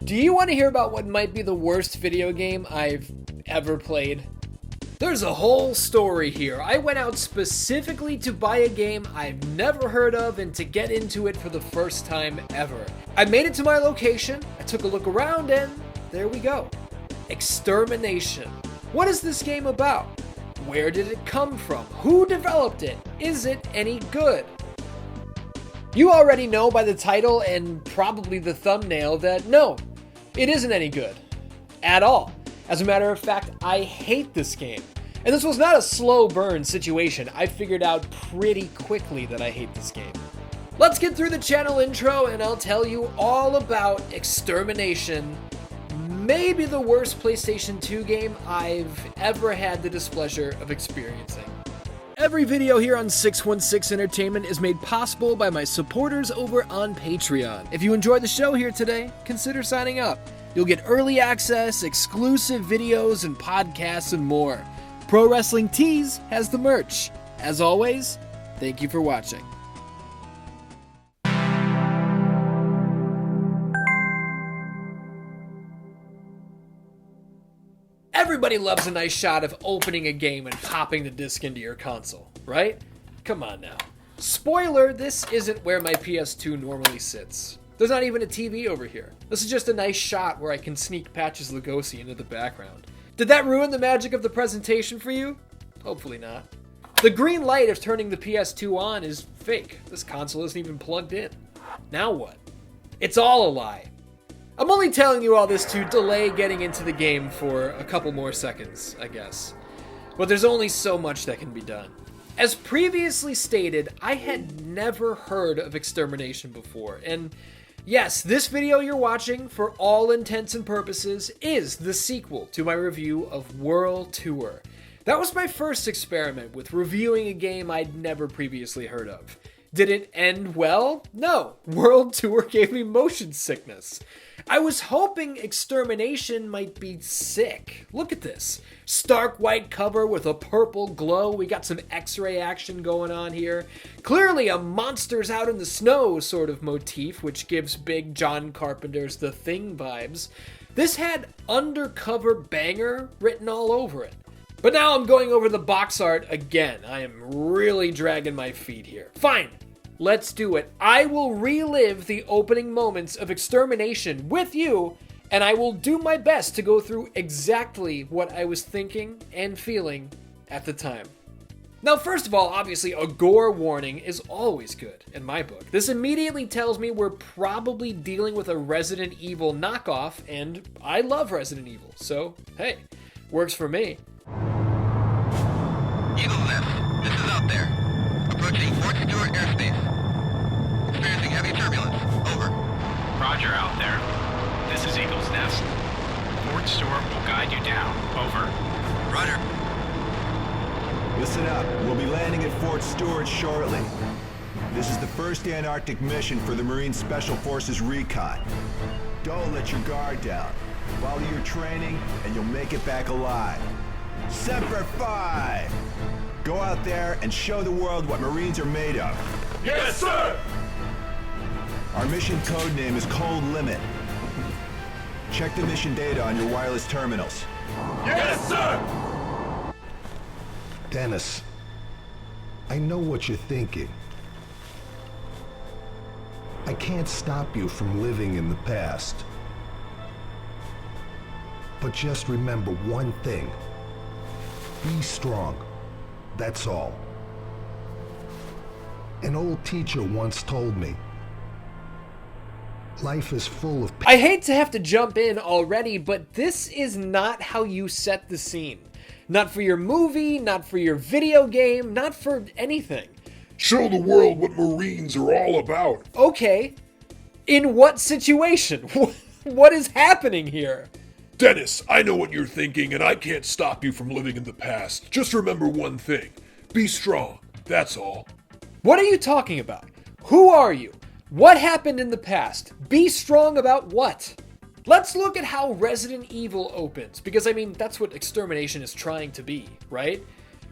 Do you want to hear about what might be the worst video game I've ever played? There's a whole story here. I went out specifically to buy a game I've never heard of and to get into it for the first time ever. I made it to my location, I took a look around, and there we go. Extermination. What is this game about? Where did it come from? Who developed it? Is it any good? You already know by the title and probably the thumbnail that no, it isn't any good. At all. As a matter of fact, I hate this game. And this was not a slow burn situation. I figured out pretty quickly that I hate this game. Let's get through the channel intro and I'll tell you all about Extermination. Maybe the worst PlayStation 2 game I've ever had the displeasure of experiencing. Every video here on 616 Entertainment is made possible by my supporters over on Patreon. If you enjoyed the show here today, consider signing up. You'll get early access, exclusive videos and podcasts and more. Pro Wrestling Tees has the merch. As always, thank you for watching. Everybody loves a nice shot of opening a game and popping the disc into your console, right? Come on now. Spoiler, this isn't where my PS2 normally sits. There's not even a TV over here. This is just a nice shot where I can sneak Patches Lugosi into the background. Did that ruin the magic of the presentation for you? Hopefully not. The green light of turning the PS2 on is fake. This console isn't even plugged in. Now what? It's all a lie. I'm only telling you all this to delay getting into the game for a couple more seconds, I guess. But there's only so much that can be done. As previously stated, I had never heard of Extermination before, and yes, this video you're watching, for all intents and purposes, is the sequel to my review of Whirl Tour. That was my first experiment with reviewing a game I'd never previously heard of. Did it end well? No. Whirl Tour gave me motion sickness. I was hoping Extermination might be sick. Look at this. Stark white cover with a purple glow. We got some X-ray action going on here. Clearly a monsters out in the snow sort of motif, which gives big John Carpenter's The Thing vibes. This had undercover banger written all over it. But now I'm going over the box art again. I am really dragging my feet here. Fine. Let's do it. I will relive the opening moments of Extermination with you, and I will do my best to go through exactly what I was thinking and feeling at the time. Now, first of all, obviously, a gore warning is always good in my book. This immediately tells me we're probably dealing with a Resident Evil knockoff, and I love Resident Evil, so hey, works for me. Eagle Nest, this is out there. Approaching Fort Stewart airspace. Experiencing heavy turbulence. Over. Roger out there. This is Eagle's Nest. Fort Stewart will guide you down. Over. Roger. Listen up. We'll be landing at Fort Stewart shortly. This is the first Antarctic mission for the Marine Special Forces Recon. Don't let your guard down. Follow your training, and you'll make it back alive. Semper Fi! Go out there and show the world what Marines are made of. Yes, sir! Our mission code name is Cold Limit. Check the mission data on your wireless terminals. Yes, sir! Dennis, I know what you're thinking. I can't stop you from living in the past. But just remember one thing. Be strong. That's all. An old teacher once told me, life is full of I hate to have to jump in already, but this is not how you set the scene. Not for your movie, not for your video game, not for anything. Show the world what Marines are all about. Okay. In what situation? What is happening here? Dennis, I know what you're thinking, and I can't stop you from living in the past. Just remember one thing. Be strong. That's all. What are you talking about? Who are you? What happened in the past? Be strong about what? Let's look at how Resident Evil opens, because I mean, that's what Extermination is trying to be, right?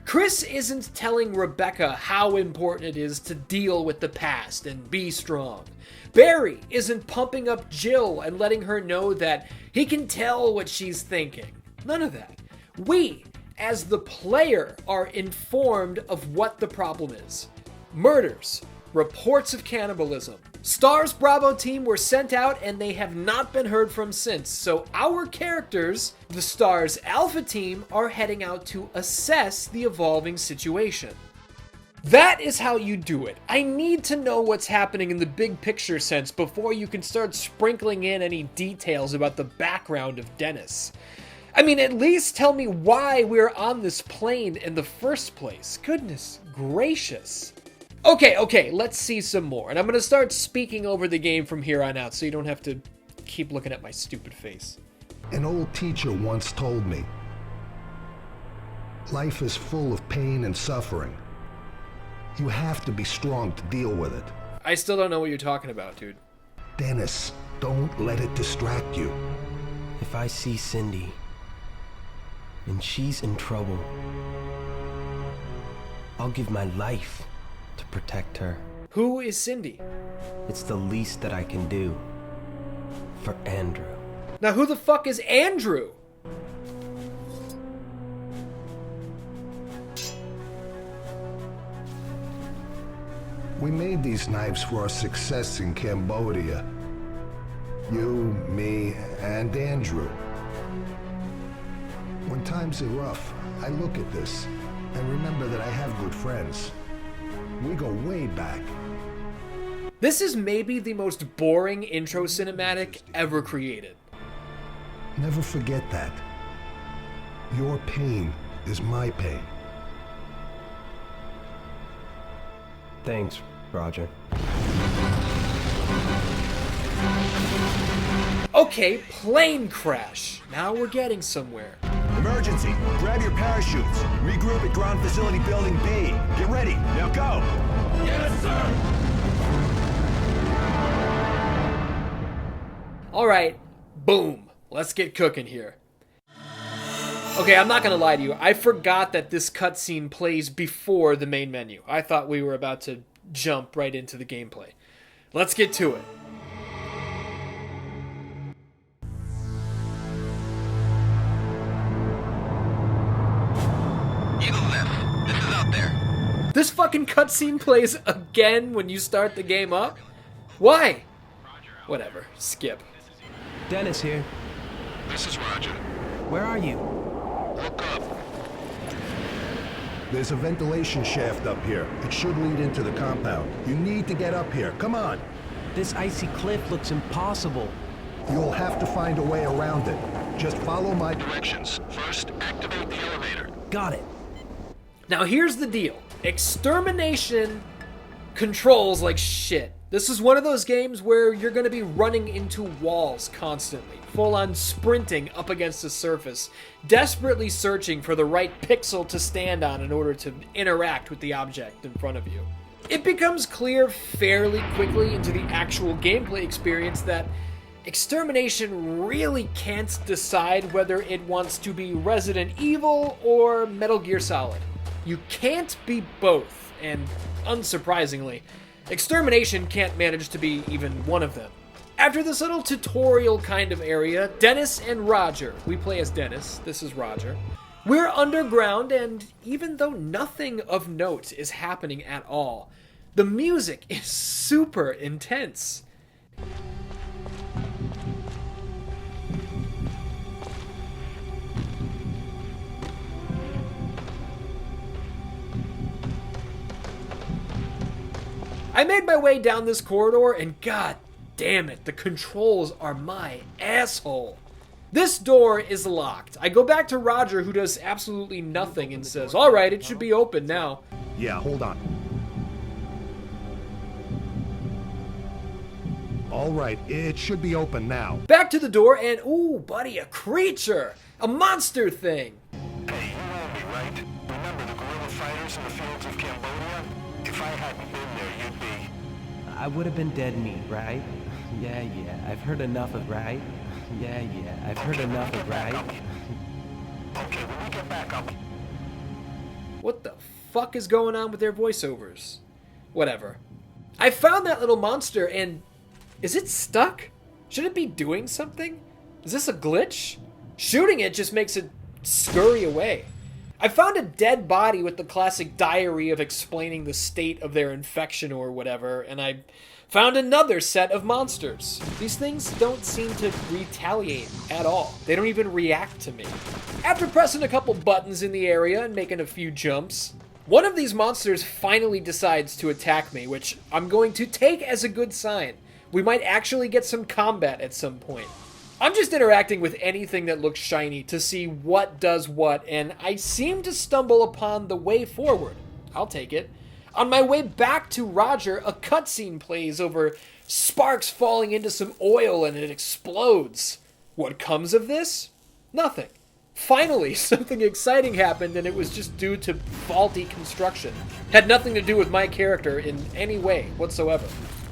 Chris isn't telling Rebecca how important it is to deal with the past and be strong. Barry isn't pumping up Jill and letting her know that he can tell what she's thinking. None of that. We, as the player, are informed of what the problem is. Murders, reports of cannibalism. Stars Bravo team were sent out and they have not been heard from since, so our characters, the Stars Alpha team, are heading out to assess the evolving situation. That is how you do it. I need to know what's happening in the big picture sense before you can start sprinkling in any details about the background of Dennis. I mean, at least tell me why we're on this plane in the first place. Goodness gracious. Okay, let's see some more. And I'm going to start speaking over the game from here on out so you don't have to keep looking at my stupid face. An old teacher once told me, life is full of pain and suffering. You have to be strong to deal with it. I still don't know what you're talking about, dude. Dennis, don't let it distract you. If I see Cindy, and she's in trouble, I'll give my life to protect her. Who is Cindy? It's the least that I can do for Andrew. Now who the fuck is Andrew? We made these knives for our success in Cambodia. You, me, and Andrew. When times are rough, I look at this and remember that I have good friends. We go way back. This is maybe the most boring intro cinematic ever created. Never forget that. Your pain is my pain. Thanks, Roger. Okay, plane crash. Now we're getting somewhere. Emergency! Grab your parachutes. Regroup at Ground Facility Building B. Get ready. Now go! Yes, sir! Alright, boom. Let's get cooking here. Okay, I'm not gonna lie to you. I forgot that this cutscene plays before the main menu. I thought we were about to jump right into the gameplay. Let's get to it. Eagle's Nest, this is out there. This fucking cutscene plays again when you start the game up? Why? Whatever, skip. Dennis here. This is Roger. Where are you? Look up. There's a ventilation shaft up here. It should lead into the compound. You need to get up here. Come on. This icy cliff looks impossible. You'll have to find a way around it. Just follow my Directions. First, activate the elevator. Got it. Now here's the deal. Extermination controls like shit. This is one of those games where you're going to be running into walls constantly, full-on sprinting up against the surface, desperately searching for the right pixel to stand on in order to interact with the object in front of you. It becomes clear fairly quickly into the actual gameplay experience that Extermination really can't decide whether it wants to be Resident Evil or Metal Gear Solid. You can't be both, and unsurprisingly, Extermination can't manage to be even one of them. After this little tutorial kind of area, Dennis and Roger, we play as Dennis, this is Roger, we're underground, and even though nothing of note is happening at all, the music is super intense. I made my way down this corridor, and god damn it, the controls are my asshole. This door is locked. I go back to Roger, who does absolutely nothing, and says, alright, it should be open now. Yeah, hold on. All right, it should be open now. Back to the door, and ooh, buddy, a creature! A monster thing! Hey, you know me, right? Remember the guerrilla fighters in the fields of Cambodia? If I hadn't been there, you'd be... I would have been dead meat, right? Yeah, I've heard enough of, right? Yeah, I've heard enough of, right? Okay, when we get back, I'll... What the fuck is going on with their voiceovers? Whatever. I found that little monster and... Is it stuck? Should it be doing something? Is this a glitch? Shooting it just makes it scurry away. I found a dead body with the classic diary of explaining the state of their infection or whatever, and I found another set of monsters. These things don't seem to retaliate at all. They don't even react to me. After pressing a couple buttons in the area and making a few jumps, one of these monsters finally decides to attack me, which I'm going to take as a good sign. We might actually get some combat at some point. I'm just interacting with anything that looks shiny to see what does what, and I seem to stumble upon the way forward. I'll take it. On my way back to Roger, a cutscene plays over sparks falling into some oil and it explodes. What comes of this? Nothing. Finally, something exciting happened and it was just due to faulty construction. Had nothing to do with my character in any way whatsoever.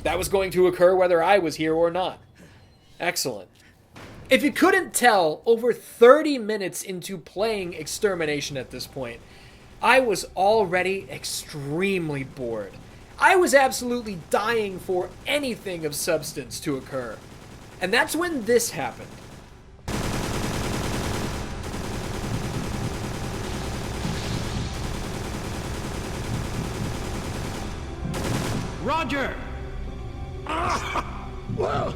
That was going to occur whether I was here or not. Excellent. If you couldn't tell, over 30 minutes into playing Extermination at this point, I was already extremely bored. I was absolutely dying for anything of substance to occur. And that's when this happened. Roger! Well,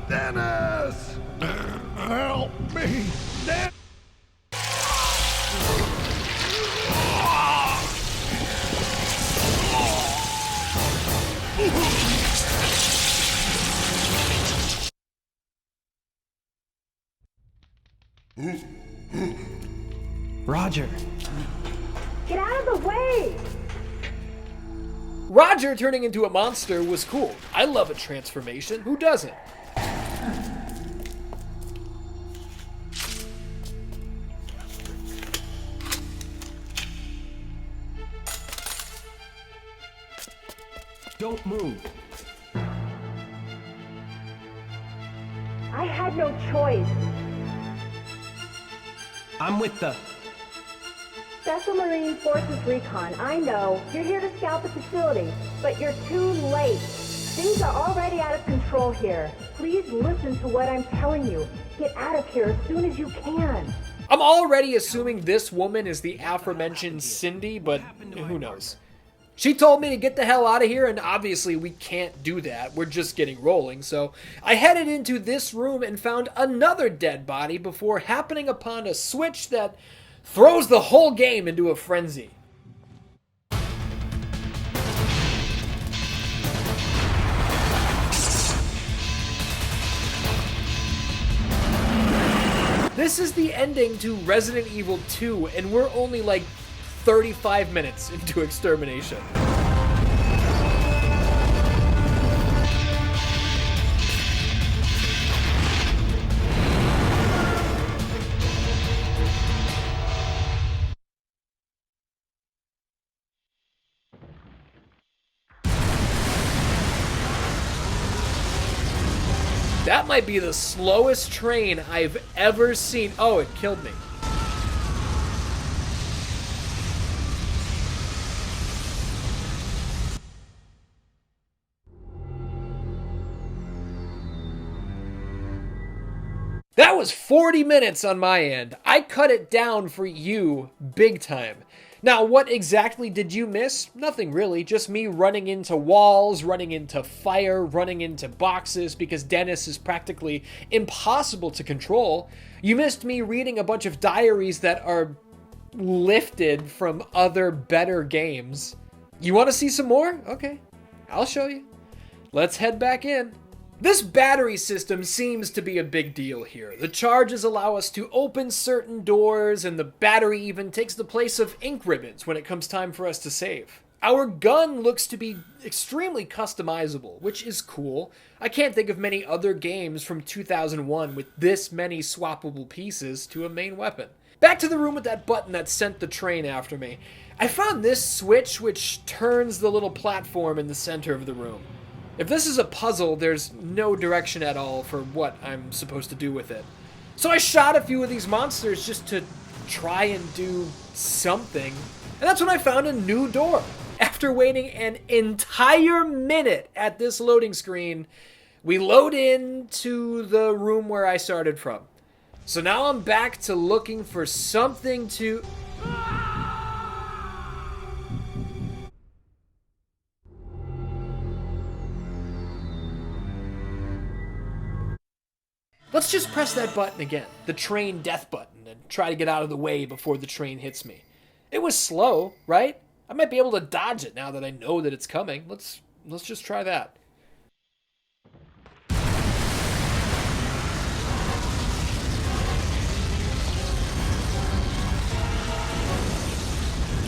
Dennis! Help me, Dennis! Roger! Get out of the way! Roger turning into a monster was cool. I love a transformation. Who doesn't? Don't move. I had no choice. I'm with the... Special Marine Forces Recon, I know. You're here to scout the facility, but you're too late. Things are already out of control here. Please listen to what I'm telling you. Get out of here as soon as you can. I'm already assuming this woman is the aforementioned Cindy, but who knows? She told me to get the hell out of here, and obviously we can't do that. We're just getting rolling, so I headed into this room and found another dead body before happening upon a switch that throws the whole game into a frenzy. This is the ending to Resident Evil 2, and we're only like 35 minutes into Extermination. That might be the slowest train I've ever seen. Oh, it killed me. That was 40 minutes on my end. I cut it down for you big time. Now, what exactly did you miss? Nothing really, just me running into walls, running into fire, running into boxes, because Dennis is practically impossible to control. You missed me reading a bunch of diaries that are lifted from other better games. You want to see some more? Okay, I'll show you. Let's head back in. This battery system seems to be a big deal here. The charges allow us to open certain doors, and the battery even takes the place of ink ribbons when it comes time for us to save. Our gun looks to be extremely customizable, which is cool. I can't think of many other games from 2001 with this many swappable pieces to a main weapon. Back to the room with that button that sent the train after me. I found this switch which turns the little platform in the center of the room. If this is a puzzle, there's no direction at all for what I'm supposed to do with it. So I shot a few of these monsters just to try and do something, and that's when I found a new door. After waiting an entire minute at this loading screen, we load into the room where I started from. So now I'm back to looking for something to... Let's just press that button again, the train death button, and try to get out of the way before the train hits me. It was slow, right? I might be able to dodge it now that I know that it's coming. Let's just try that.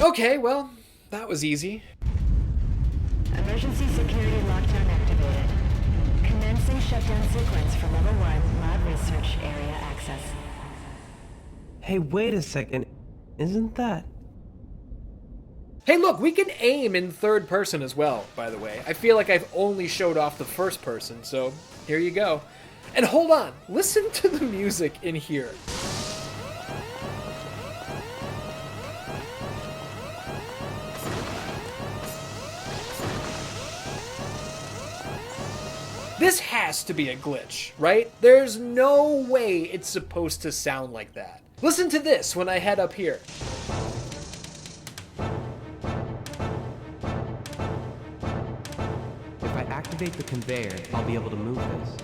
Okay, well, that was easy. Emergency security lockdown activated. Commencing shutdown sequence for level 1 lab research area access. Hey, wait a second. Isn't that... Hey, look, we can aim in third person as well, by the way. I feel like I've only showed off the first person, so here you go. And hold on, listen to the music in here. This has to be a glitch, right? There's no way it's supposed to sound like that. Listen to this when I head up here. If I activate the conveyor, I'll be able to move this.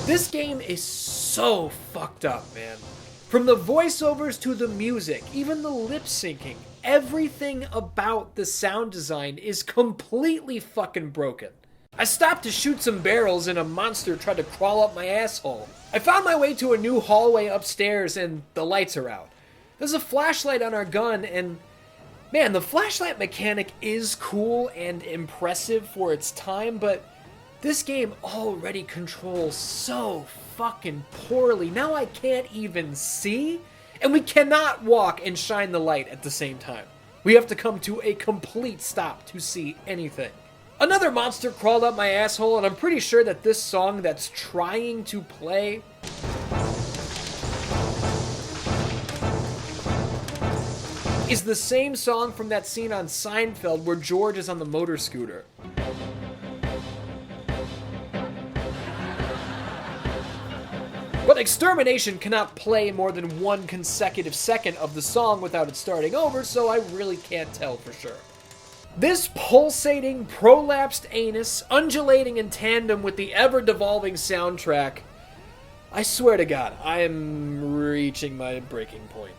This game is so fucked up, man. From the voiceovers to the music, even the lip syncing, everything about the sound design is completely fucking broken. I stopped to shoot some barrels and a monster tried to crawl up my asshole. I found my way to a new hallway upstairs and the lights are out. There's a flashlight on our gun and man, the flashlight mechanic is cool and impressive for its time, but this game already controls so fucking poorly. Now I can't even see, and we cannot walk and shine the light at the same time. We have to come to a complete stop to see anything. Another monster crawled up my asshole, and I'm pretty sure that this song that's trying to play is the same song from that scene on Seinfeld where George is on the motor scooter. But Extermination cannot play more than one consecutive second of the song without it starting over, so I really can't tell for sure. This pulsating, prolapsed anus, undulating in tandem with the ever-devolving soundtrack, I swear to God, I am reaching my breaking point.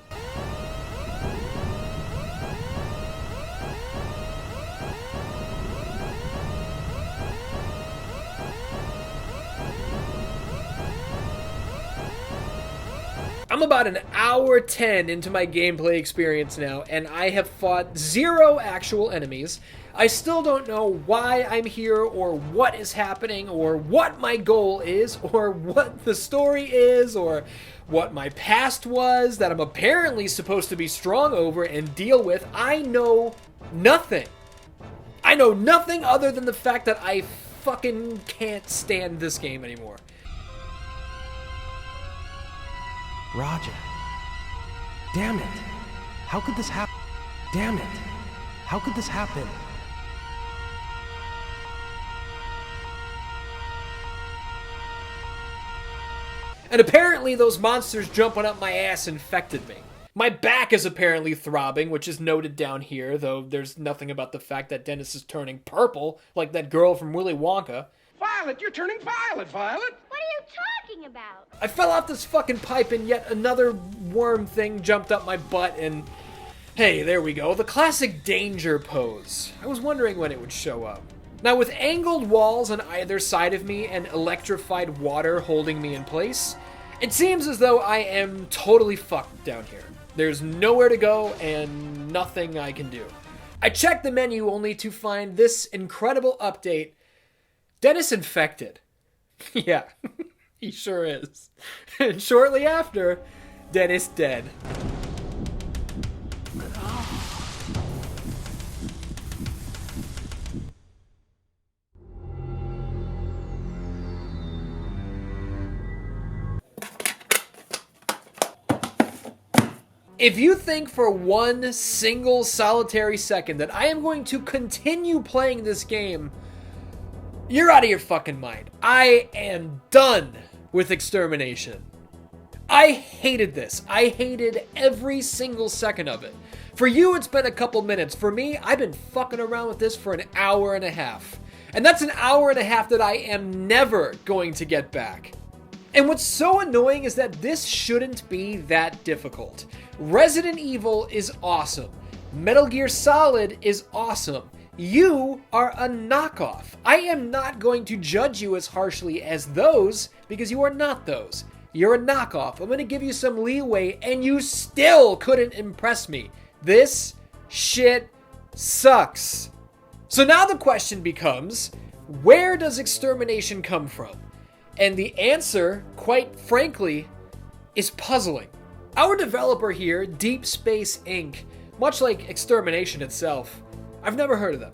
I'm about an hour 10 into my gameplay experience now, and I have fought 0 actual enemies. I still don't know why I'm here, or what is happening, or what my goal is, or what the story is, or what my past was that I'm apparently supposed to be strong over and deal with. I know nothing. I know nothing other than the fact that I fucking can't stand this game anymore. Roger. Damn it. How could this happen? Damn it. How could this happen? And apparently those monsters jumping up my ass infected me. My back is apparently throbbing, which is noted down here, though there's nothing about the fact that Dennis is turning purple, like that girl from Willy Wonka. Violet, you're turning violet, Violet! What are you talking about? I fell off this fucking pipe and yet another worm thing jumped up my butt and... Hey, there we go, the classic danger pose. I was wondering when it would show up. Now with angled walls on either side of me and electrified water holding me in place, it seems as though I am totally fucked down here. There's nowhere to go and nothing I can do. I checked the menu only to find this incredible update. Dennis infected. Yeah, he sure is. And shortly after, Dennis dead. If you think for one single solitary second that I am going to continue playing this game, you're out of your fucking mind. I am done with Extermination. I hated this. I hated every single second of it. For you, it's been a couple minutes. For me, I've been fucking around with this for an hour and a half. And that's an hour and a half that I am never going to get back. And what's so annoying is that this shouldn't be that difficult. Resident Evil is awesome. Metal Gear Solid is awesome. You are a knockoff. I am not going to judge you as harshly as those, because you are not those. You're a knockoff. I'm going to give you some leeway, and you still couldn't impress me. This shit sucks. So now the question becomes, where does Extermination come from? And the answer, quite frankly, is puzzling. Our developer here, Deep Space Inc., much like Extermination itself, I've never heard of them.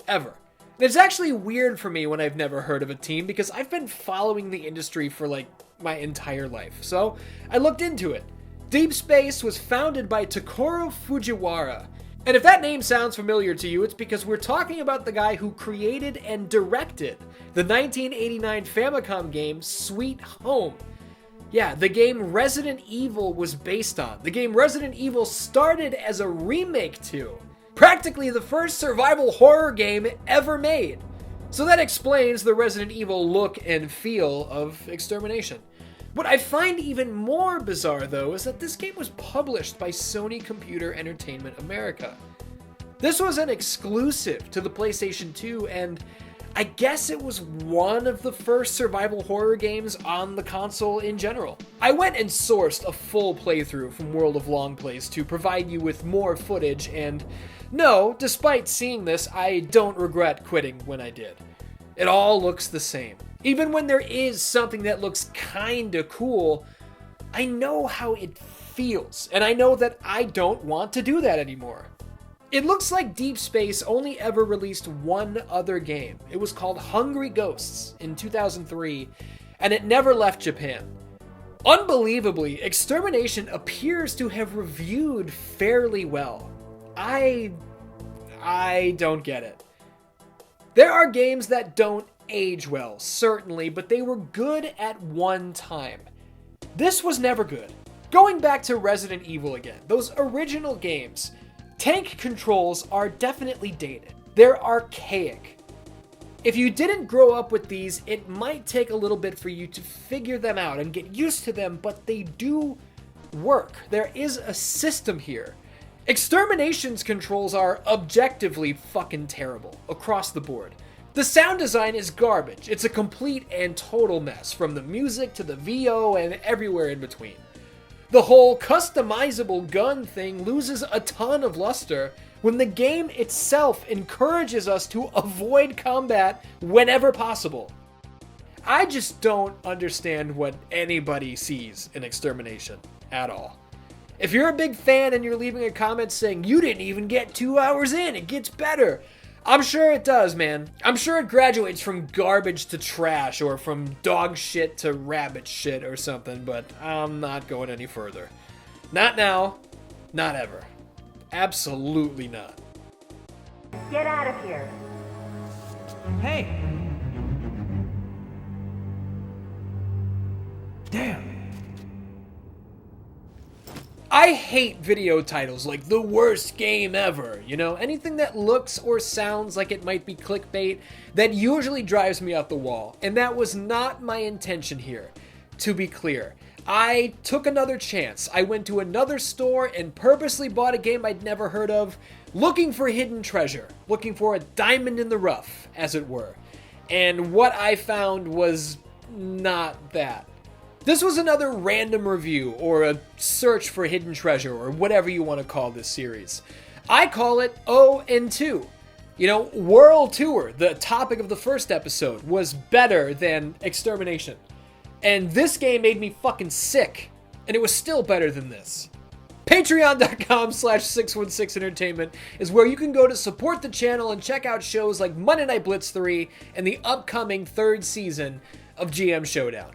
Ever. And it's actually weird for me when I've never heard of a team, because I've been following the industry for like my entire life. So I looked into it. Deep Space was founded by Takuro Fujiwara. And if that name sounds familiar to you, it's because we're talking about the guy who created and directed the 1989 Famicom game Sweet Home. Yeah, the game Resident Evil was based on. The game Resident Evil started as a remake to. Practically the first survival horror game ever made. So that explains the Resident Evil look and feel of Extermination. What I find even more bizarre, though, is that this game was published by Sony Computer Entertainment America. This was an exclusive to the PlayStation 2, and I guess it was one of the first survival horror games on the console in general. I went and sourced a full playthrough from World of Longplays to provide you with more footage, and no, despite seeing this, I don't regret quitting when I did. It all looks the same. Even when there is something that looks kinda cool, I know how it feels, and I know that I don't want to do that anymore. It looks like Deep Space only ever released one other game. It was called Hungry Ghosts in 2003, and it never left Japan. Unbelievably, Extermination appears to have reviewed fairly well. I don't get it. There are games that don't age well, certainly, but they were good at one time. This was never good. Going back to Resident Evil again, those original games, tank controls are definitely dated. They're archaic. If you didn't grow up with these, it might take a little bit for you to figure them out and get used to them, but they do work. There is a system here. Extermination's controls are objectively fucking terrible across the board. The sound design is garbage. It's a complete and total mess, from the music to the VO and everywhere in between. The whole customizable gun thing loses a ton of luster when the game itself encourages us to avoid combat whenever possible. I just don't understand what anybody sees in Extermination at all. If you're a big fan and you're leaving a comment saying, you didn't even get 2 hours in, it gets better, I'm sure it does, man. I'm sure it graduates from garbage to trash, or from dog shit to rabbit shit or something, but I'm not going any further. Not now, not ever. Absolutely not. Get out of here. Hey! Damn! I hate video titles like the worst game ever, you know? Anything that looks or sounds like it might be clickbait, that usually drives me up the wall. And that was not my intention here, to be clear. I took another chance. I went to another store and purposely bought a game I'd never heard of, looking for hidden treasure, looking for a diamond in the rough, as it were. And what I found was not that. This was another random review, or a search for hidden treasure, or whatever you want to call this series. I call it 0 and 2. You know, Whirl Tour, the topic of the first episode, was better than Extermination. And this game made me fucking sick, and it was still better than this. Patreon.com/616entertainment is where you can go to support the channel and check out shows like Monday Night Blitz 3 and the upcoming 3rd season of GM Showdown.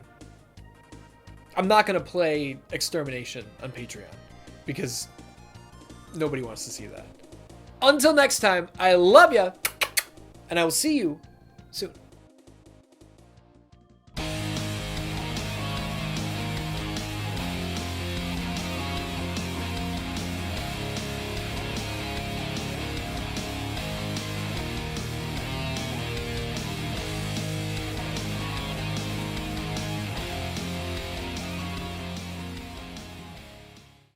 I'm not going to play Extermination on Patreon. because nobody wants to see that. Until next time, I love ya, and I will see you soon.